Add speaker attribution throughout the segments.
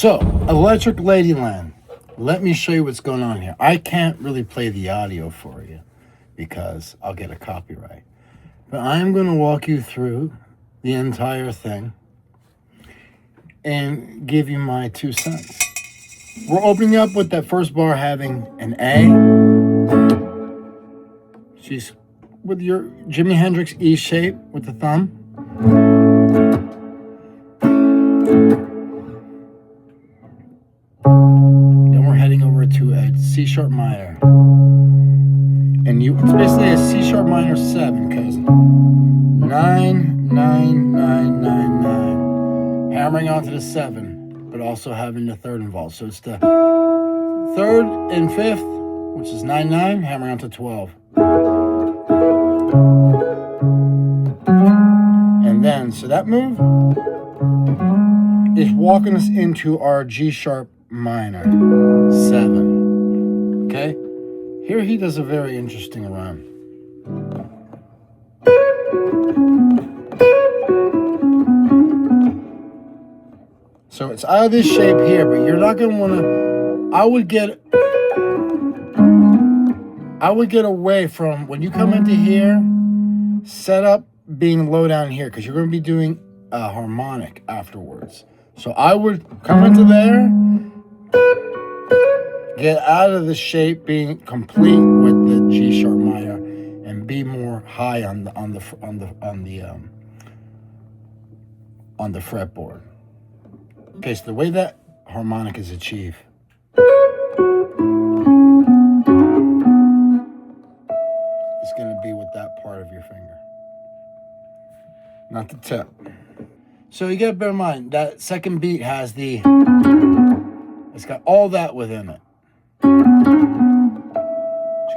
Speaker 1: So, Electric Ladyland. Let me show you what's going on here. I can't really play the audio for you because I'll get a copyright. But I'm going to walk you through the entire thing and give you my 2 cents. We're opening up with that first bar having an A. She's with your Jimi Hendrix E shape with the thumb. Then we're heading over to a C sharp minor. And it's basically a C sharp minor 7 because 9, 9, 9, 9, 9. Hammering onto the 7, but also having the 3rd involved. So it's the 3rd and 5th, which is 9, 9, hammering onto 12. And then, so that move is walking us into our G sharp minor 7. Okay? Here he does a very interesting rhyme. So it's out of this shape here, but you're not going to want to... I would get away from, when you come into here, set up being low down here, because you're going to be doing a harmonic afterwards. So I would come into there, get out of the shape being complete with the G sharp minor, and be more high on the fretboard. Okay, so the way that harmonic is achieved is going to be with that part of your finger, not the tip. So you got to bear in mind that second beat has it's got all that within it. So you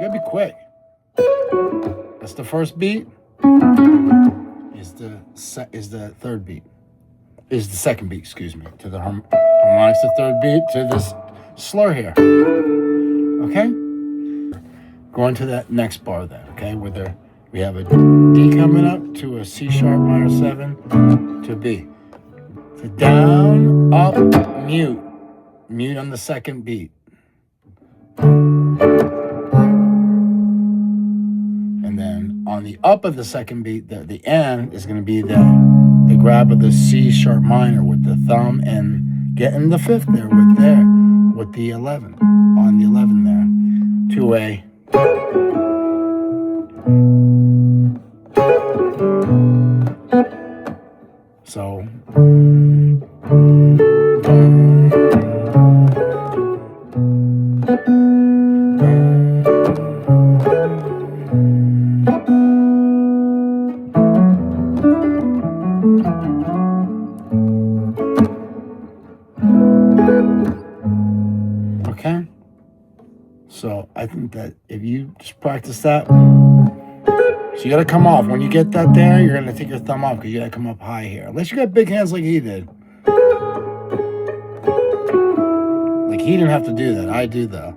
Speaker 1: got to be quick. That's the first beat. Is the third beat. Is the second beat, excuse me, to the harmonics, the 3rd beat to this slur here. Okay? Going to that next bar then, okay? Where we have a D coming up to a C sharp minor 7 to B. So down, up, mute. Mute on the second beat. And then on the up of the second beat, the end is going to be the grab of the C sharp minor with the thumb and getting the 5th there with the 11 on the 11 there to a so okay, so I think that if you just practice that, so you got to come off. When you get that there, you're going to take your thumb off because you got to come up high here. Unless you got big hands like he did. Like he didn't have to do that. I do though.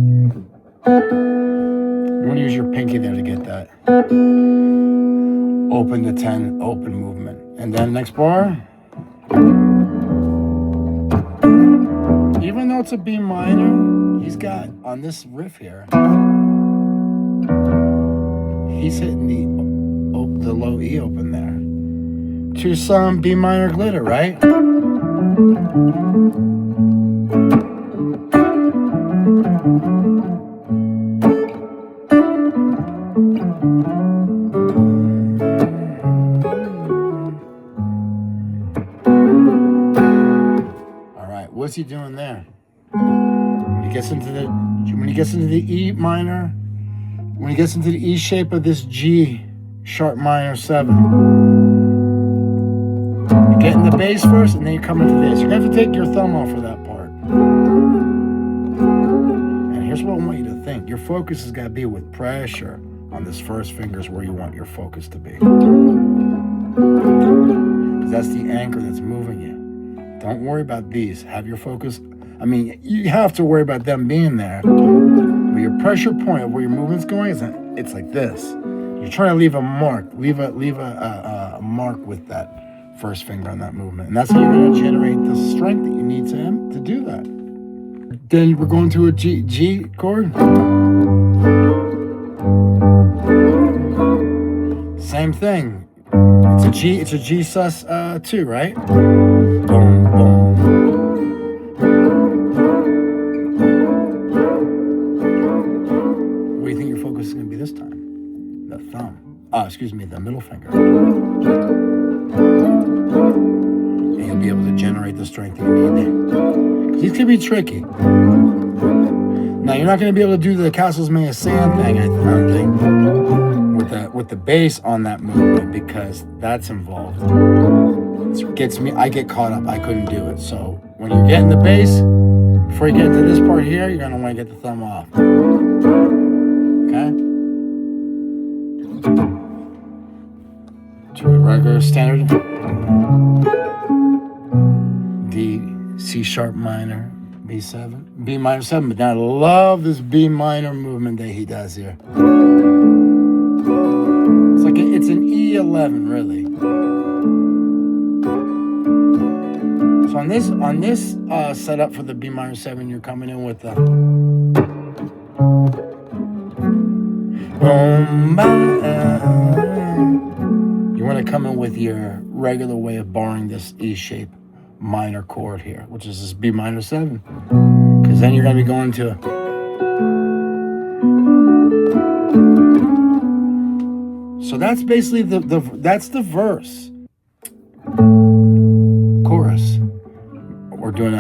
Speaker 1: You want to use your pinky there to get that. Open the 10, open movement. And then next bar. Even though it's a B minor, he's got, on this riff here, he's hitting the low E open there to some B minor glitter, right? All right, what's he doing there? When he gets into the E minor, when he gets into the E shape of this G sharp minor 7, you get in the bass first and then you come into this. You're going to have to take your thumb off for that part. And here's what I want you to think. Your focus has got to be with pressure on this first finger is where you want your focus to be. Because that's the anchor that's moving you. Don't worry about these. Have your focus. I mean, you have to worry about them being there. But your pressure point of where your movement's going it's like this. You're trying to leave a mark. Leave a mark with that first finger on that movement. And that's how you're going to generate the strength that you need to do that. Then we're going to a G chord. Same thing. It's a G sus 2, right? Boom, boom. What do you think your focus is going to be this time? The thumb. Excuse me, the middle finger. And you'll be able to generate the strength you need there. These can be tricky. Now you're not going to be able to do the Castles May of Sand thing, I don't think, with the bass on that movement, because that's involved. It gets me. I get caught up. I couldn't do it. So when you're getting the bass, before you get to this part here, you're going to want to get the thumb off. Okay. To a regular standard D, C sharp minor, B7, B minor 7. But now I love this B minor movement that he does here. It's like it's an E11, really. So on this setup for the B minor 7, you're coming in with the you want to come in with your regular way of barring this E shape minor chord here, which is this B minor 7, because then you're going to be going to so that's basically that's the verse. Chorus. We're doing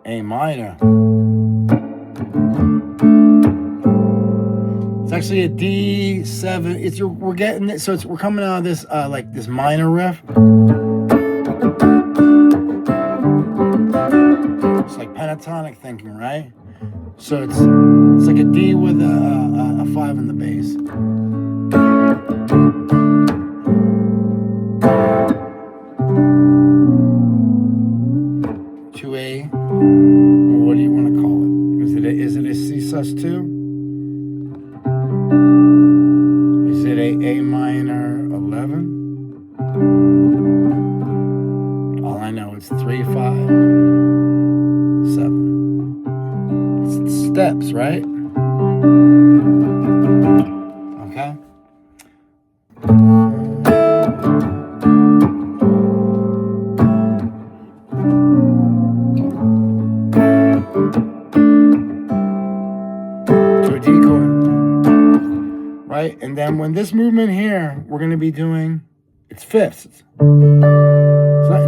Speaker 1: A minor. It's actually a D7. We're getting it, so we're coming out of this like this minor riff. It's like pentatonic thinking, right? So it's like a D with a 5 in the bass. To A. What do you want to call it? Is it a C sus 2? Is it a minor 11? All I know is 3, 5, 7. It's steps, right? Okay. To a D chord. Right? And then when this movement here, we're going to be doing, it's fifths. It's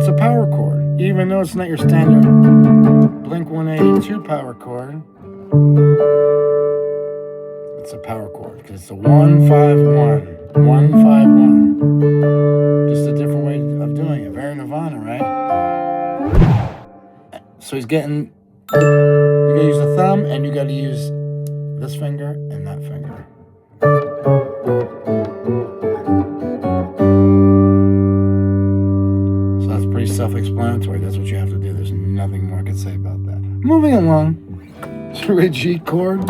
Speaker 1: a power chord. Even though it's not your standard Blink 182 power chord, it's a power chord because it's a 1, 5, 1. 1, 5, 1. Just a different way of doing it. Very Nirvana, right? So he's getting, you gotta use the thumb and you gotta use this finger and that finger. So that's pretty self-explanatory. That's what you have to do. There's nothing more I can say about that. Moving along to a G chord.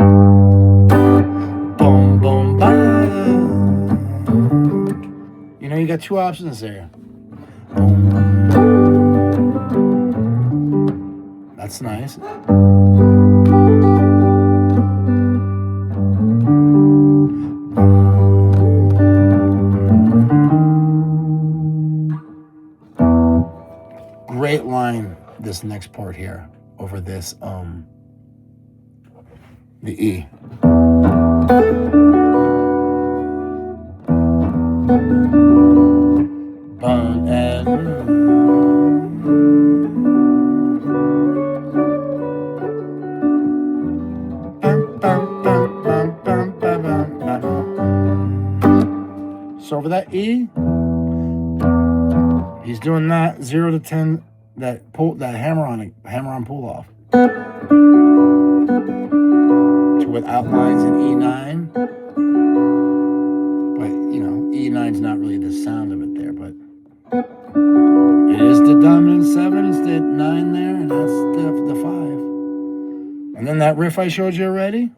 Speaker 1: Boom, boom, bam. You know, you got two options there. Boom. That's nice. Great line, this next part here, over this, the E. Bun and so over that E, he's doing that 0 to 10, that hammer on pull off, with outlines in E9. But you know, E9's not really the sound of it there, but it is the dominant 7, it's the 9 there, and that's the 5. And then that riff I showed you already.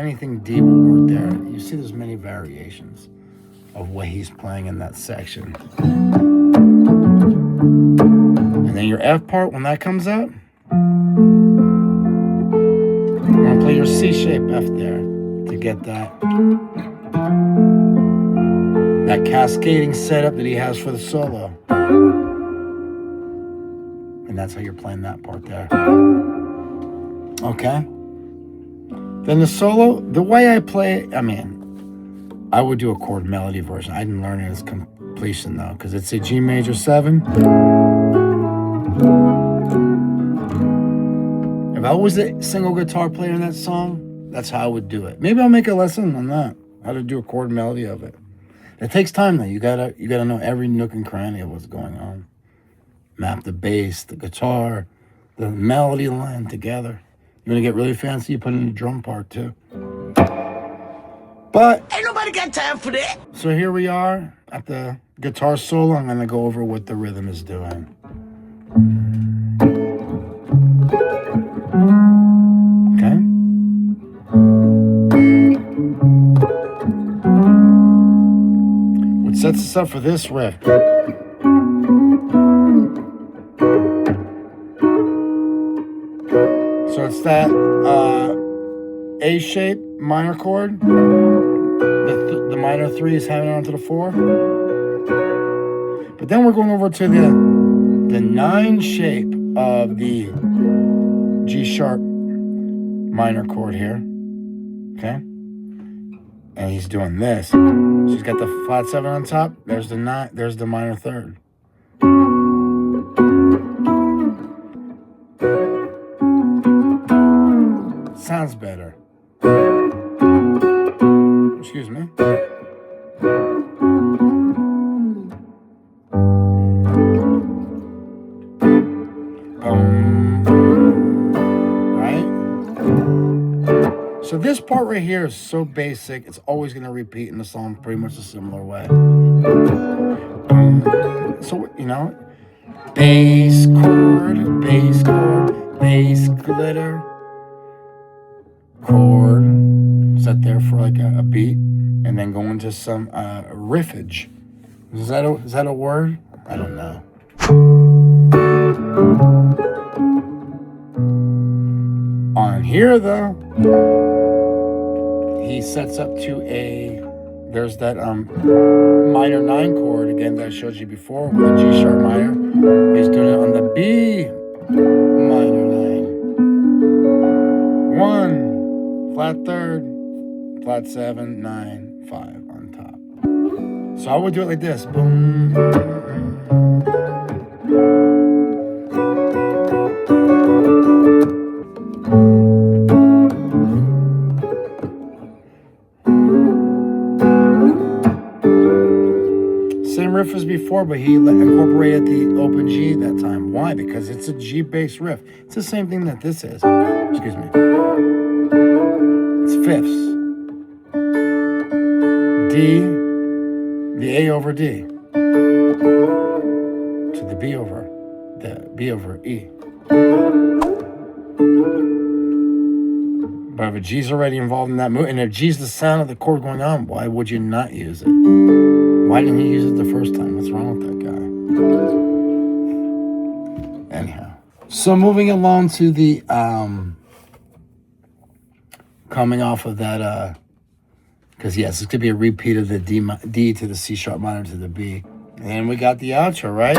Speaker 1: anything D will work there. You see there's many variations of what he's playing in that section. And then your F part, when that comes out, you're going to play your C shape F there to get that cascading setup that he has for the solo. And that's how you're playing that part there. Okay. Then the solo, the way I play it, I mean, I would do a chord melody version. I didn't learn it as completion though, because it's a G major 7. If I was a single guitar player in that song, that's how I would do it. Maybe I'll make a lesson on that, how to do a chord melody of it. It takes time though. You gotta know every nook and cranny of what's going on. Map the bass, the guitar, the melody line together. You want to get really fancy, you put in the drum part too. But
Speaker 2: ain't nobody got time for that.
Speaker 1: So here we are at the guitar solo. I'm going to go over what the rhythm is doing. Okay. What sets us up for this riff? So it's that A shape minor chord. The minor 3 is hanging on to the 4. But then we're going over to the 9 shape of the G sharp minor chord here. Okay? And he's doing this. So he's got the flat 7 on top. There's the 9, there's the minor 3rd. Sounds better. Excuse me. Right? So this part right here is so basic, it's always going to repeat in the song pretty much a similar way. So, you know, bass chord, bass glitter, chord, set there for like a beat, and then go into some riffage. Is that a word? I don't know. On here though, he sets up to there's that minor 9 chord again that I showed you before with a G sharp minor. He's doing it on the B minor 9. 1, flat 3rd, flat 7, 9, 5 on top. So I would do it like this. Boom. Same riff as before, but he incorporated the open G that time. Why? Because it's a G-based riff. It's the same thing that this is. Excuse me. It's fifths. D, the A over D, to the B over E. But if a G's already involved in that move, and if G's the sound of the chord going on, why would you not use it? Why didn't he use it the first time? What's wrong with that guy? Anyhow. So moving along to the, coming off of that, because yes, it's going to be a repeat of the D to the C sharp minor to the B. And we got the outro, right?